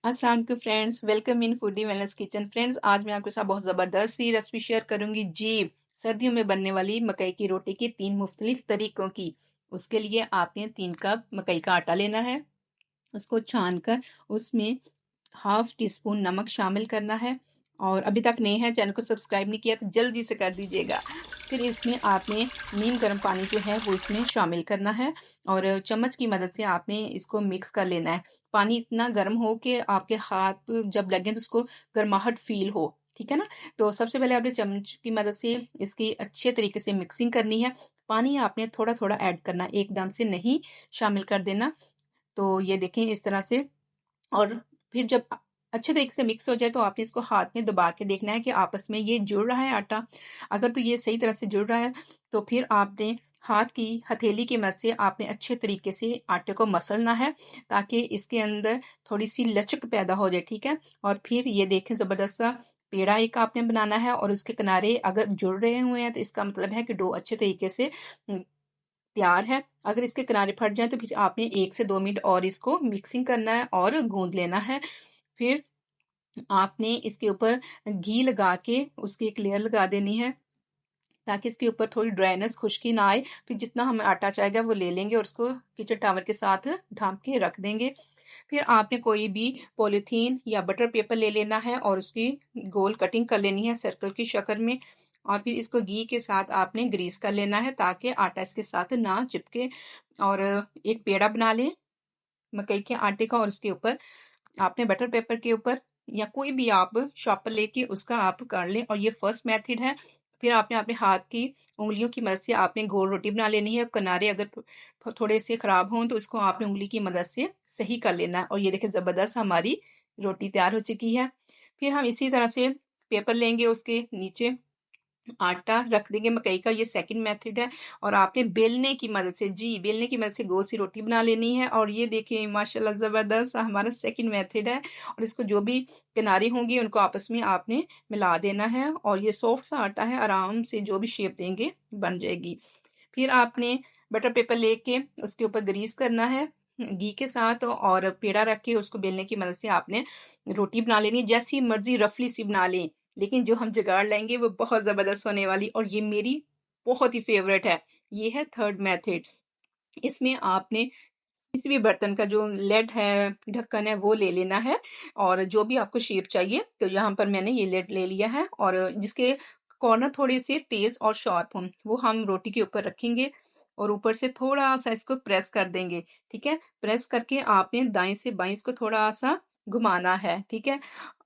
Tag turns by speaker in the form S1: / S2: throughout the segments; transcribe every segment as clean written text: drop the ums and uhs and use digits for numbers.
S1: अस्सलाम वालेकुम friends, welcome in foodie wellness kitchen. Friends, आज मैं आपके साथ बहुत ज़बरदस्त सी रेसिपी शेयर करूंगी जी। सर्दियों में बनने वाली मकई की रोटी की 3 मुख्तलिफ तरीकों की। उसके लिए आपने 3 कप मकई का आटा लेना है। उसको छान कर उसमें हाफ टी स्पून नमक शामिल करना है। और अभी तक नए हैं, चैनल को सब्सक्राइब नहीं किया तो जल्दी से कर दीजिएगा। फिर इसमें आपने नीम गर्म पानी जो है वो इसमें शामिल करना है और चम्मच की मदद से आपने इसको मिक्स कर लेना है। पानी इतना गर्म हो कि आपके हाथ जब लगे तो उसको गर्माहट फील हो, ठीक है ना। तो सबसे पहले आपने चम्मच की मदद से इसकी अच्छे तरीके से मिक्सिंग करनी है। पानी आपने थोड़ा थोड़ा ऐड करना, एकदम से नहीं शामिल कर देना। तो ये देखें इस तरह से। और फिर जब अच्छे तरीके से मिक्स हो जाए तो आपने इसको हाथ में दबा के देखना है कि आपस में ये जुड़ रहा है आटा। अगर तो ये सही तरह से जुड़ रहा है तो फिर आपने हाथ की हथेली की मदद से आपने अच्छे तरीके से आटे को मसलना है, ताकि इसके अंदर थोड़ी सी लचक पैदा हो जाए, ठीक है। और फिर ये देखें ज़बरदस्त सा पेड़ा एक आपने बनाना है और उसके किनारे अगर जुड़ रहे हुए हैं तो इसका मतलब है कि डो अच्छे तरीके से तैयार है। अगर इसके किनारे फट जाए तो फिर आपने 1 से 2 मिनट और इसको मिक्सिंग करना है और गूंद लेना है। फिर आपने इसके ऊपर घी लगा के उसकी एक लेयर लगा देनी है, ताकि इसके ऊपर थोड़ी ड्राइनेस खुश्की ना आए। फिर जितना हमें आटा चाहिए वो ले लेंगे और उसको किचन टावल के साथ ढांप के रख देंगे। फिर आपने कोई भी पॉलीथीन या बटर पेपर ले लेना है और उसकी गोल कटिंग कर लेनी है सर्कल की शक्ल में। और फिर इसको घी के साथ आपने ग्रीस कर लेना है ताकि आटा इसके साथ ना चिपके। और एक पेड़ा बना लें मकई के आटे का और उसके ऊपर आपने बटर पेपर के ऊपर या कोई भी आप शॉपर लेके उसका आप कर लें। और ये फर्स्ट मेथड है। फिर आपने अपने हाथ की उंगलियों की मदद से आपने गोल रोटी बना लेनी है। किनारे अगर थोड़े से खराब हों तो इसको आपने उंगली की मदद से सही कर लेना है। और ये देखिए ज़बरदस्त हमारी रोटी तैयार हो चुकी है। फिर हम इसी तरह से पेपर लेंगे, उसके नीचे आटा रख देंगे मकई का, ये सेकंड मेथड है। और आपने बेलने की मदद से बेलने की मदद से गोल सी रोटी बना लेनी है। और ये देखिए माशाल्लाह ज़बरदस्त हमारा सेकंड मेथड है। और इसको जो भी किनारे होंगी उनको आपस में आपने मिला देना है और ये सॉफ्ट सा आटा है, आराम से जो भी शेप देंगे बन जाएगी। फिर आपने बटर पेपर लेके उसके ऊपर ग्रीस करना है घी के साथ और पेड़ा रख के उसको बेलने की मदद से आपने रोटी बना लेनी है। जैसी मर्जी रफली सी बना लें, लेकिन जो हम जुगाड़ लाएंगे वो बहुत ज़बरदस्त होने वाली। और ये मेरी बहुत ही फेवरेट है। ये है थर्ड मेथड। इसमें आपने किसी भी बर्तन का जो लेड है, ढक्कन है, वो ले लेना है। और जो भी आपको शेप चाहिए तो यहाँ पर मैंने ये लेड ले लिया है और जिसके कॉर्नर थोड़े से तेज और शार्प हों वो हम रोटी के ऊपर रखेंगे और ऊपर से थोड़ा सा इसको प्रेस कर देंगे, ठीक है। प्रेस करके आपने दाएं से बाएं इसको थोड़ा सा घुमाना है, ठीक है।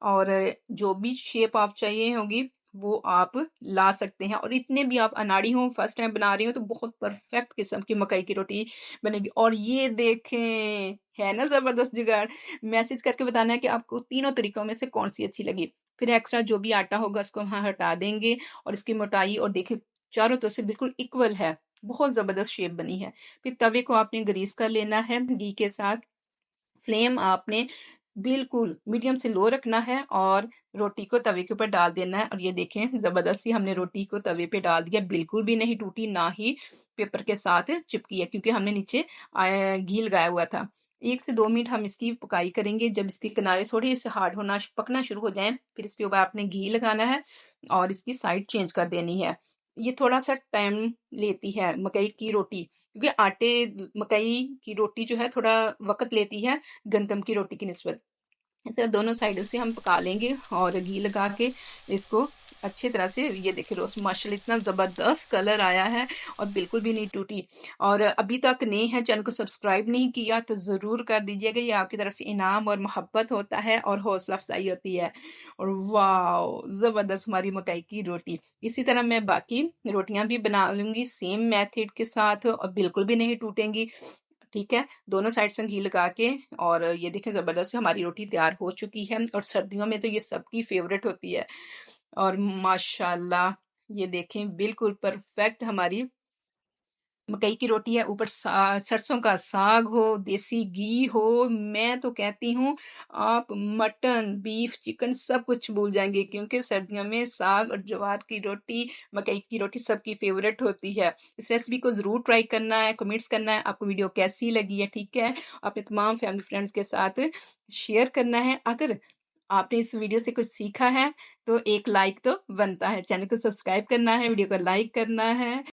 S1: और जो भी शेप आप चाहिए होगी वो आप ला सकते हैं। और इतने भी आप अनाड़ी हो, फर्स्ट टाइम बना रही हो, तो बहुत परफेक्ट किस्म की मकई की रोटी बनेगी। और ये देखें, है ना जबरदस्त जुगाड़। मैसेज करके बताना है कि आपको तीनों तरीकों में से कौन सी अच्छी लगी। फिर एक्स्ट्रा जो भी आटा होगा उसको वहां हटा देंगे और इसकी मोटाई और देखिए चारों तरफ से बिल्कुल इक्वल है। बहुत जबरदस्त शेप बनी है। फिर तवे को आपने ग्रीस कर लेना है घी के साथ। फ्लेम आपने बिल्कुल मीडियम से लो रखना है और रोटी को तवे के ऊपर डाल देना है। और ये देखें ज़बरदस्ती हमने रोटी को तवे पे डाल दिया, बिल्कुल भी नहीं टूटी, ना ही पेपर के साथ चिपकी है, क्योंकि हमने नीचे घी लगाया हुआ था। 1 से 2 मिनट हम इसकी पकाई करेंगे। जब इसके किनारे थोड़े से हार्ड होना पकना शुरू हो जाएँ, फिर इसके ऊपर आपने घी लगाना है और इसकी साइड चेंज कर देनी है। ये थोड़ा-सा टाइम लेती है मकई की रोटी, क्योंकि मकई की रोटी जो है थोड़ा वक़्त लेती है गंदम की रोटी की निस्बत। इसे दोनों साइडों से हम पका लेंगे और घी लगा के इसको अच्छी तरह से। ये देखिए रोस्ट माशाल्लाह इतना ज़बरदस्त कलर आया है और बिल्कुल भी नहीं टूटी। और अभी तक नए हैं, चैनल को सब्सक्राइब नहीं किया तो ज़रूर कर दीजिएगा। ये आपकी तरफ से इनाम और मोहब्बत होता है और हौसला अफजाई होती है। और वाओ ज़बरदस्त हमारी मकई की रोटी। इसी तरह मैं बाकी रोटियां भी बना लूंगी सेम मेथड के साथ और बिल्कुल भी नहीं टूटेंगी, ठीक है। दोनों साइड से घी लगा के। और ये देखें ज़बरदस्त हमारी रोटी तैयार हो चुकी है और सर्दियों में तो ये सबकी फेवरेट होती है। और माशाल्लाह ये देखें बिल्कुल परफेक्ट हमारी मकई की रोटी है, ऊपर सरसों का साग हो, देसी घी हो, मैं तो कहती हूँ आप मटन, बीफ, चिकन सब कुछ भूल जाएँगे, क्योंकि सर्दियों में साग और ज्वार की रोटी, मकई की रोटी सबकी फ़ेवरेट होती है। इस रेसिपी को ज़रूर ट्राई करना है, कमेंट्स करना है, आपको वीडियो कैसी लगी है, ठीक है? अपने तमाम फैमिली फ्रेंड्स के साथ शेयर करना है। अगर आपने इस वीडियो से कुछ सीखा है, तो एक लाइक तो बनता है। चैनल को सब्सक्राइब करना है, वीडियो को लाइक करना है।